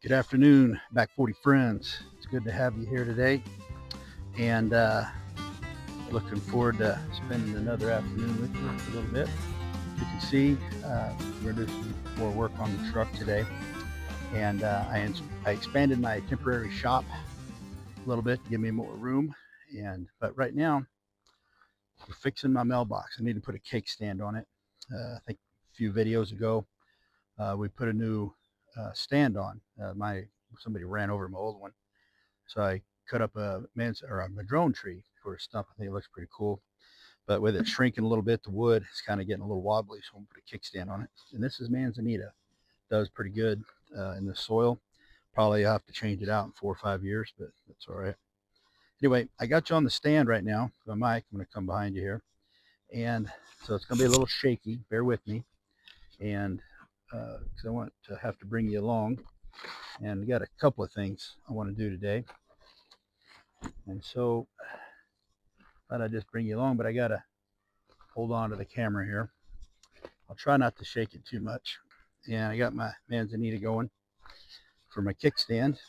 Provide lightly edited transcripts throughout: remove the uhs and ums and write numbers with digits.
Good afternoon, back 40 friends. It's good to have you here today, and looking forward to spending another afternoon with you a little bit. You can see we're doing some more work on the truck today, and I expanded my temporary shop a little bit to give me more room. But right now we're fixing my mailbox. I need to put a cake stand on it. I think a few videos ago we put a new stand on. Somebody ran over my old one, so I cut up a madrone tree for a stump. I think it looks pretty cool, but with it shrinking a little bit, the wood is kind of getting a little wobbly, so I'm gonna put a kickstand on it. And this is manzanita. Does pretty good in the soil. Probably have to change it out in 4 or 5 years, but that's all right. Anyway, I got you on the stand right now. The mic, I'm gonna come behind you here, and so it's gonna be a little shaky. Bear with me, and because I want to have to bring you along, and we got a couple of things I want to do today. And so thought I'd just bring you along, but I gotta hold on to the camera here. I'll try not to shake it too much. And I got my manzanita going for my kickstand.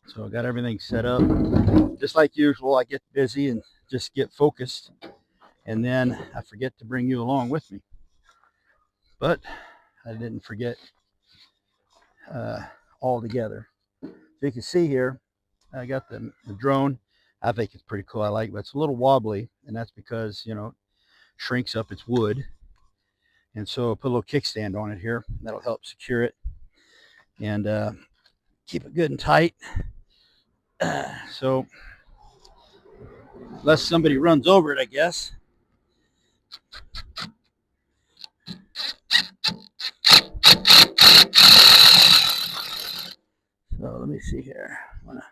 So I got everything set up. Just like usual, I get busy and just get focused, and then I forget to bring you along with me. But I didn't forget altogether. So you can see here, I got the drone. I think it's pretty cool. I like it, but it's a little wobbly, and that's because, shrinks up its wood. And so I put a little kickstand on it here. That'll help secure it and keep it good and tight. So unless somebody runs over it, I guess. So let me see here. I want to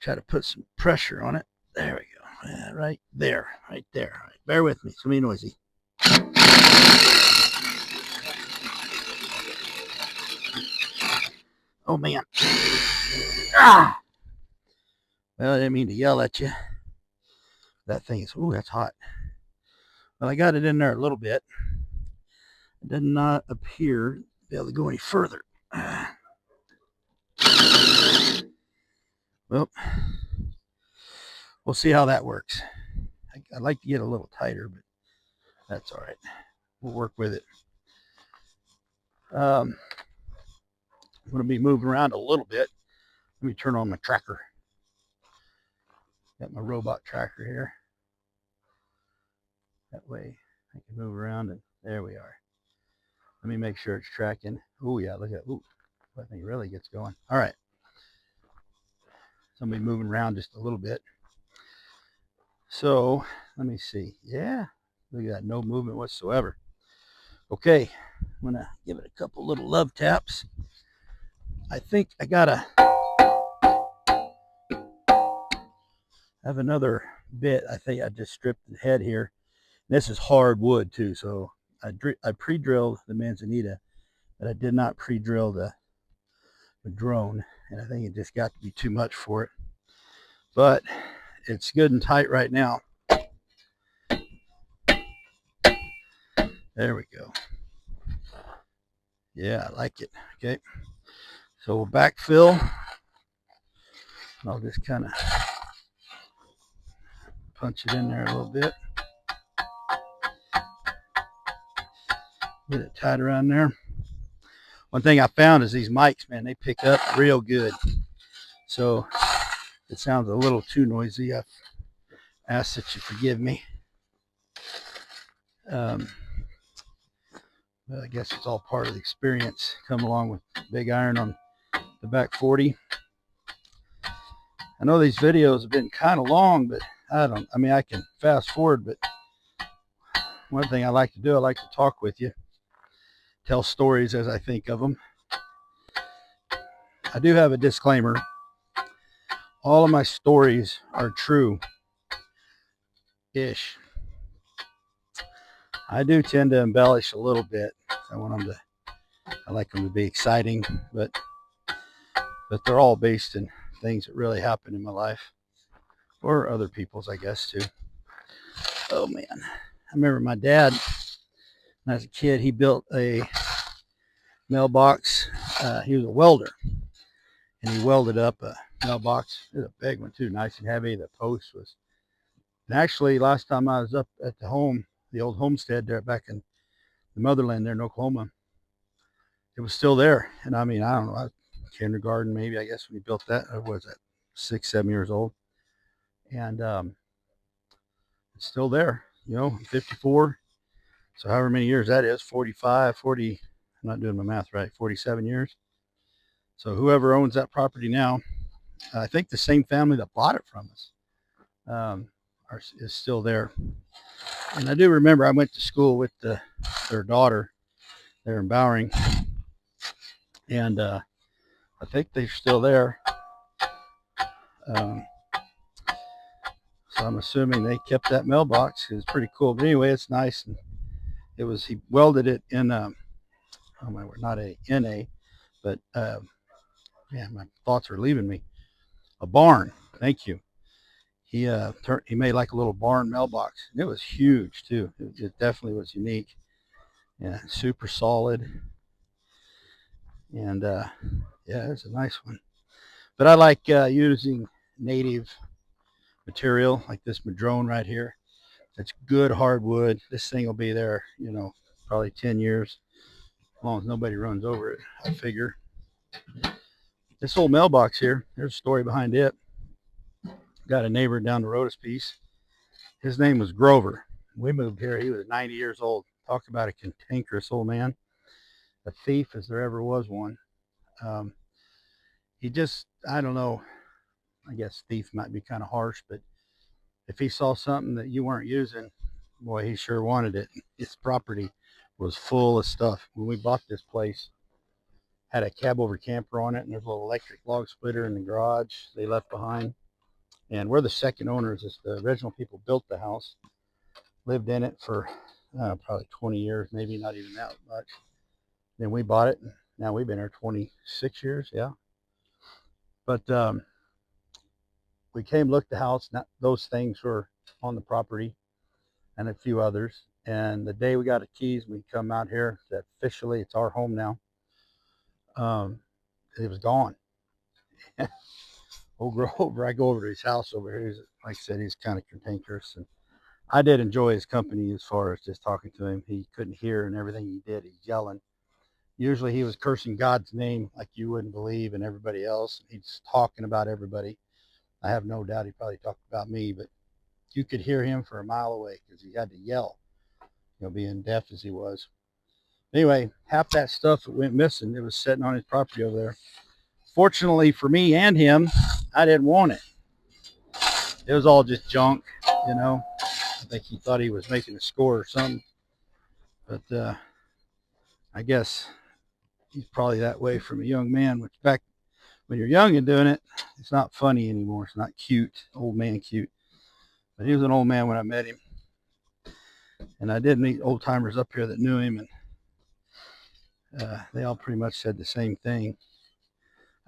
try to put some pressure on it. There we go. Yeah, right there. Right there. All right. Bear with me. It's going to be noisy. Oh, man. Ah! Well, I didn't mean to yell at you. That thing is, ooh, that's hot. Well, I got it in there a little bit. It did not appear to be able to go any further. Well, we'll see how that works. I'd like to get a little tighter, but that's all right. We'll work with it. I'm going to be moving around a little bit. Let me turn on my tracker. Got my robot tracker here. That way I can move around, and there we are. Let me make sure it's tracking. Oh yeah, look at that. Ooh, that thing really gets going. All right. Somebody moving around just a little bit. So let me see. Yeah, look at that. No movement whatsoever. Okay, I'm gonna give it a couple little love taps. I think I gotta have another bit. I think I just stripped the head here. This is hard wood too, so I pre-drilled the manzanita, but I did not pre-drill the drone, and I think it just got to be too much for it. But it's good and tight right now. There we go. Yeah, I like it. Okay, so we'll backfill. I'll just kind of punch it in there a little bit. Get it tight around there. One thing I found is these mics, man, they pick up real good. So it sounds a little too noisy. I ask that you forgive me. But I guess it's all part of the experience. Come along with big iron on the back 40. I know these videos have been kind of long, but I can fast forward, but one thing I like to do, I like to talk with you, tell stories as I think of them. I do have a disclaimer. All of my stories are true-ish. I do tend to embellish a little bit. I like them to be exciting, but they're all based in things that really happened in my life, or other people's, I guess, too. Oh man, I remember my dad, when I was a kid, he built a mailbox. He was a welder, and he welded up a mailbox. It was a big one too, nice and heavy. The post was, and actually last time I was up at the home, the old homestead there back in the motherland there in Oklahoma, it was still there. And I mean, I don't know, kindergarten maybe, I guess, when he built that. I was at 6, 7 years old, and it's still there. 54. So however many years that is, 45, 40. I'm not doing my math right. 47 years. So whoever owns that property now, I think the same family that bought it from us, is still there. And I do remember I went to school with their daughter there in Bowering, and I think they're still there. Um, so I'm assuming they kept that mailbox. It's pretty cool. But anyway, it's nice. And he welded it in oh my word, not a NA, but man, my thoughts are leaving me. A barn. Thank you. He made like a little barn mailbox. And it was huge too. It definitely was unique. Yeah, super solid. And yeah, it's a nice one. But I like using native material like this madrone right here. It's good hardwood. This thing will be there, probably 10 years, as long as nobody runs over it, I figure. This old mailbox here, there's a story behind it. Got a neighbor down the road a piece. His name was Grover. We moved here. He was 90 years old. Talk about a cantankerous old man. A thief as there ever was one. He just, I don't know, I guess thief might be kind of harsh, but if he saw something that you weren't using, boy, he sure wanted it. His property was full of stuff. When we bought this place, had a cab over camper on it, and there's a little electric log splitter in the garage they left behind. And we're the second owners. It's the original people built the house, lived in it for probably 20 years, maybe not even that much. Then we bought it. And now we've been here 26 years, yeah. But we came, looked the house. Not, those things were on the property, and a few others. And the day we got the keys, we come out here. That officially, it's our home now. It was gone. Old Grover, I go over to his house over here. Like I said, he's kind of cantankerous, and I did enjoy his company as far as just talking to him. He couldn't hear, and everything he did, he's yelling. Usually he was cursing God's name like you wouldn't believe, and everybody else. He's talking about everybody. I have no doubt he probably talked about me, but you could hear him for a mile away because he had to yell, being deaf as he was. Anyway, half that stuff that went missing, it was sitting on his property over there. Fortunately for me and him, I didn't want it. It was all just junk, I think he thought he was making a score or something. But I guess he's probably that way from a young man, which back when you're young and doing it, it's not funny anymore. It's not cute, old man cute. But he was an old man when I met him. And I did meet old timers up here that knew him, and they all pretty much said the same thing.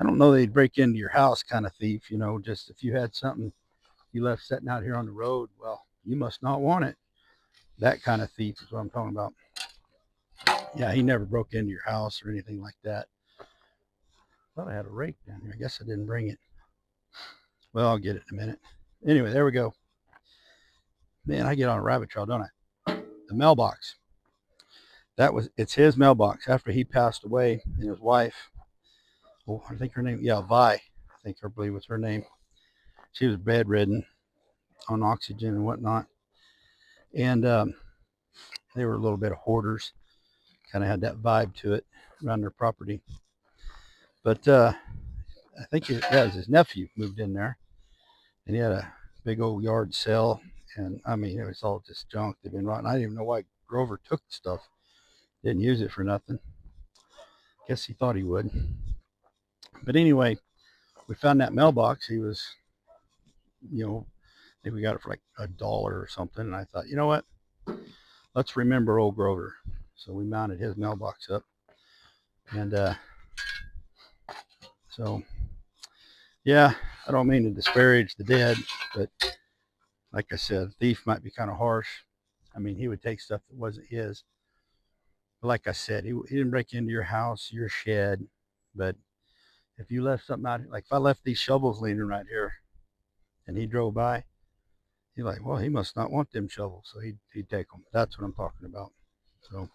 I don't know they'd break into your house kind of thief, just if you had something you left sitting out here on the road, well, you must not want it. That kind of thief is what I'm talking about. Yeah, he never broke into your house or anything like that. Thought I had a rake down here. I guess I didn't bring it. Well, I'll get it in a minute. Anyway, there we go. Man, I get on a rabbit trail, don't I? The mailbox. It's his mailbox after he passed away, and his wife, I think her name, yeah, Vi, I believe was her name. She was bedridden on oxygen and whatnot. And they were a little bit of hoarders. Kind of had that vibe to it around their property. But I think it was his nephew moved in there, and he had a big old yard sale. And I mean, it was all just junk. They'd been rotten. I didn't even know why Grover took the stuff. Didn't use it for nothing. Guess he thought he would. But anyway, we found that mailbox. He was, I think we got it for like $1 or something. And I thought, you know what? Let's remember old Grover. So we mounted his mailbox up. And so, yeah, I don't mean to disparage the dead, but like I said, thief might be kind of harsh. I mean, he would take stuff that wasn't his. But like I said, he didn't break into your house, your shed. But if you left something out, like if I left these shovels leaning right here and he drove by, he's like, well, he must not want them shovels. So he'd take them. That's what I'm talking about. So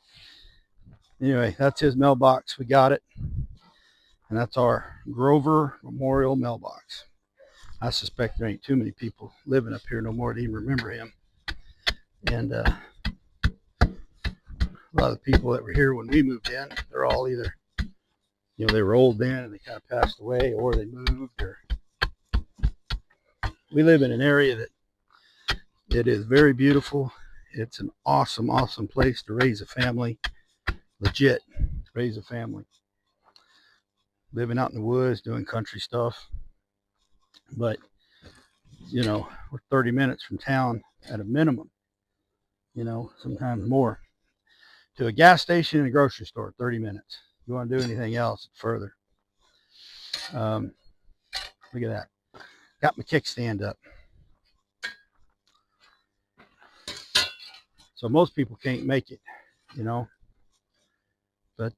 anyway, that's his mailbox. We got it. And that's our Grover Memorial mailbox. I suspect there ain't too many people living up here no more to even remember him. And a lot of the people that were here when we moved in, they're all either, they were old then and they kind of passed away, or they moved. Or we live in an area that it is very beautiful. It's an awesome, awesome place to raise a family. Legit, raise a family. Living out in the woods, doing country stuff. But, we're 30 minutes from town at a minimum. Sometimes more. To a gas station and a grocery store, 30 minutes. If you want to do anything else, further. Look at that. Got my kickstand up. So most people can't make it, but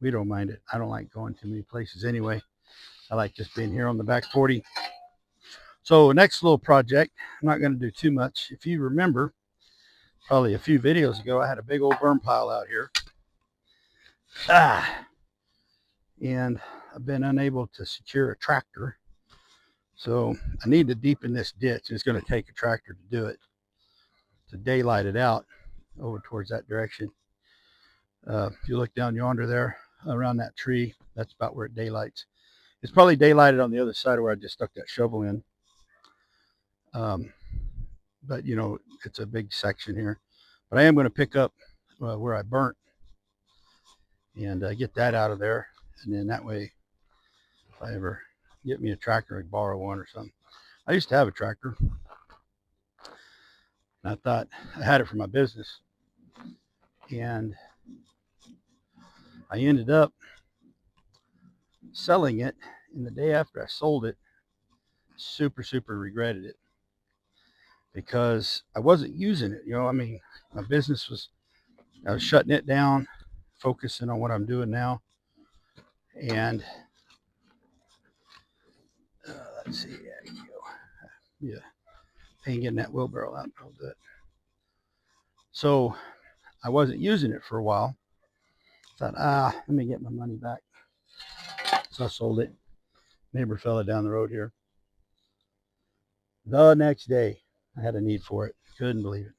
we don't mind it. I don't like going too many places anyway. I like just being here on the back 40. So next little project, I'm not going to do too much. If you remember, probably a few videos ago, I had a big old burn pile out here. And I've been unable to secure a tractor. So I need to deepen this ditch. It's going to take a tractor to do it, to daylight it out over towards that direction. If you look down yonder there, around that tree, that's about where it daylights. It's probably daylighted on the other side of where I just stuck that shovel in. But it's a big section here. But I am going to pick up where I burnt and get that out of there. And then that way, if I ever get me a tractor, I'd borrow one or something. I used to have a tractor. And I thought I had it for my business. And I ended up selling it. And the day after I sold it, super regretted it, because I wasn't using it. My business I was shutting it down, focusing on what I'm doing now. And let's see, there you go. Yeah, pain getting that wheelbarrow out. I'll do it. So I wasn't using it for a while. Thought, let me get my money back. So I sold it. Neighbor fella down the road here. The next day, I had a need for it. Couldn't believe it.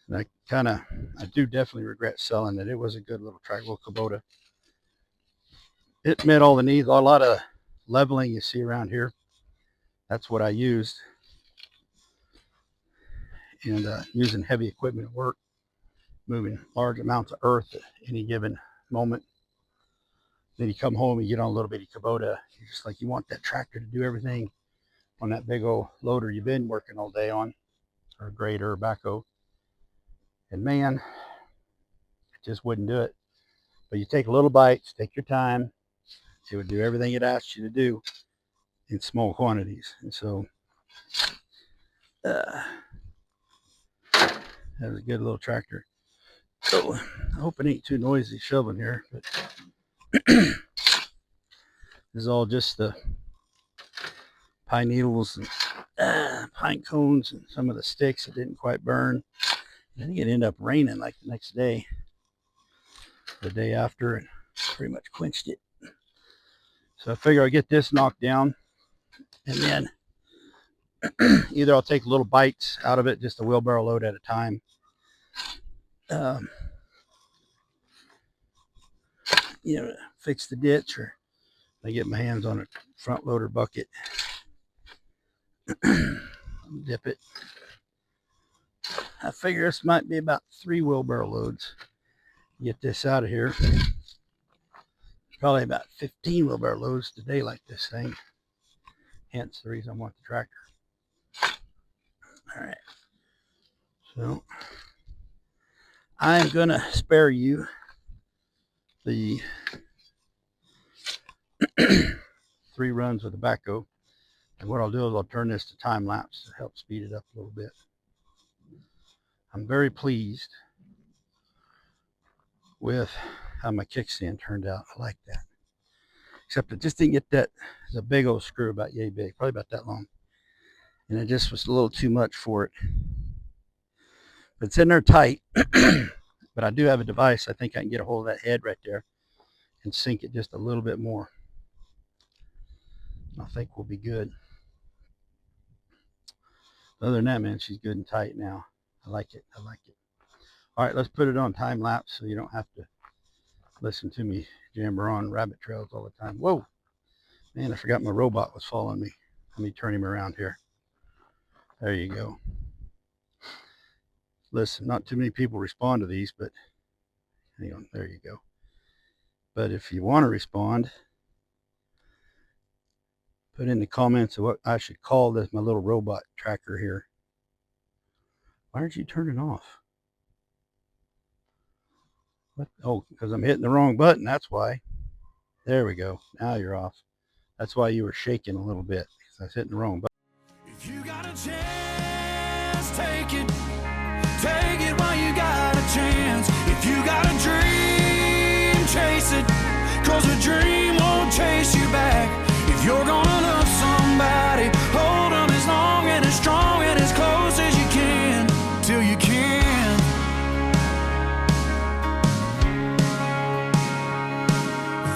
And I do definitely regret selling it. It was a good little tractable Kubota. It met all the needs. A lot of leveling you see around here. That's what I used. And using heavy equipment at work, moving large amounts of earth at any given moment. Then you come home, you get on a little bitty Kubota. You're just like, you want that tractor to do everything on that big old loader you've been working all day on, or a grader or backhoe. And man, it just wouldn't do it. But you take little bites, take your time. It would do everything it asked you to do in small quantities. And so that was a good little tractor. So I hope it ain't too noisy shoveling here, but this is all just the pine needles and pine cones and some of the sticks that didn't quite burn. I think it ended up raining like the next day, the day after, and pretty much quenched it. So I figure I'll get this knocked down, and then either I'll take little bites out of it, just a wheelbarrow load at a time. Fix the ditch, or I get my hands on a front loader bucket, dip it. I figure this might be about 3 wheelbarrow loads. Get this out of here. Probably about 15 wheelbarrow loads today, like this thing. Hence the reason I want the tractor. All right. So I'm gonna spare you the 3 runs with the backhoe. And what I'll do is I'll turn this to time lapse to help speed it up a little bit. I'm very pleased with how my kickstand turned out. I like that. Except it just didn't get that. It's a big old screw, about yay big, probably about that long. And it just was a little too much for it. But it's in there tight. But I do have a device. I think I can get a hold of that head right there and sink it just a little bit more. I think we'll be good. Other than that, man, she's good and tight now. I like it. I like it. All right, let's put it on time lapse so you don't have to listen to me jammer on rabbit trails all the time. Whoa, man, I forgot my robot was following me. Let me turn him around here. There you go. Listen, not too many people respond to these, but hang on, there you go. But if you want to respond, put in the comments of what I should call this, my little robot tracker here. Why aren't you turning off? What? Oh, because I'm hitting the wrong button, that's why. There we go. Now you're off. That's why you were shaking a little bit, because I was hitting the wrong button. If you got a chance, take it. Take it while you got a chance. If you got a dream, chase it. Cause a dream won't chase you back. If you're gonna love somebody, hold them as long and as strong and as close as you can, till you can.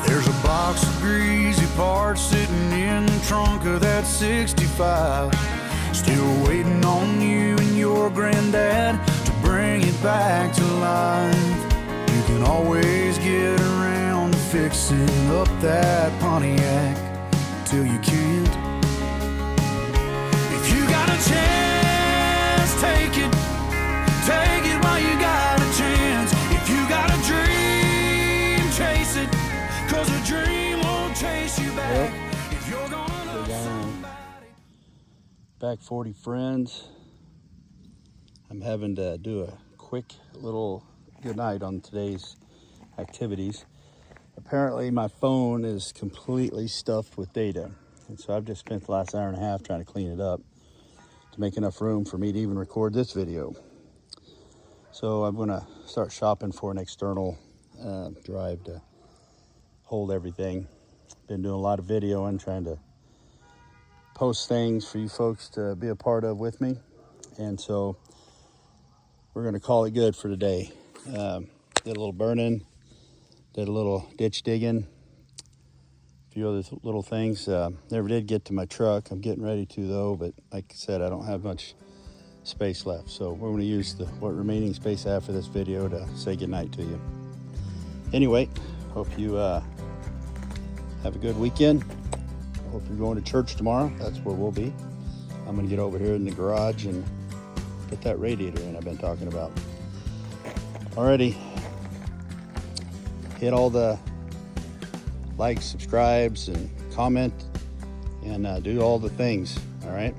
There's a box of greasy parts sitting in the trunk of that 65, still waiting on you and your granddad to bring it back to life. You can always get around to fixing up that Pontiac till you can't. If you got a chance, take it. Take it while you got a chance. If you got a dream, chase it. Cause a dream won't chase you back. If you're gonna love somebody. Back 40 friends. I'm having to do a quick little good night on today's activities. Apparently my phone is completely stuffed with data. And so I've just spent the last hour and a half trying to clean it up to make enough room for me to even record this video. So I'm gonna start shopping for an external drive to hold everything. Been doing a lot of video and trying to post things for you folks to be a part of with me. And so we're gonna call it good for today. Did a little burning, did a little ditch digging, a few other little things. Never did get to my truck. I'm getting ready to though, but like I said, I don't have much space left. So we're gonna use what remaining space I have for this video to say goodnight to you. Anyway, hope you have a good weekend. I hope you're going to church tomorrow. That's where we'll be. I'm gonna get over here in the garage and put that radiator in I've been talking about. Alrighty. Hit all the likes, subscribes, and comment, and do all the things, all right?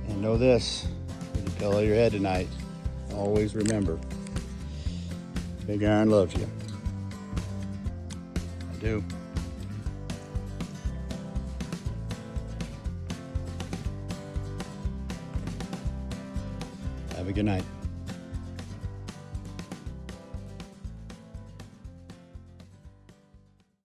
And know this, when you pillow your head tonight, always remember, Big Iron loves you. I do. Have a good night.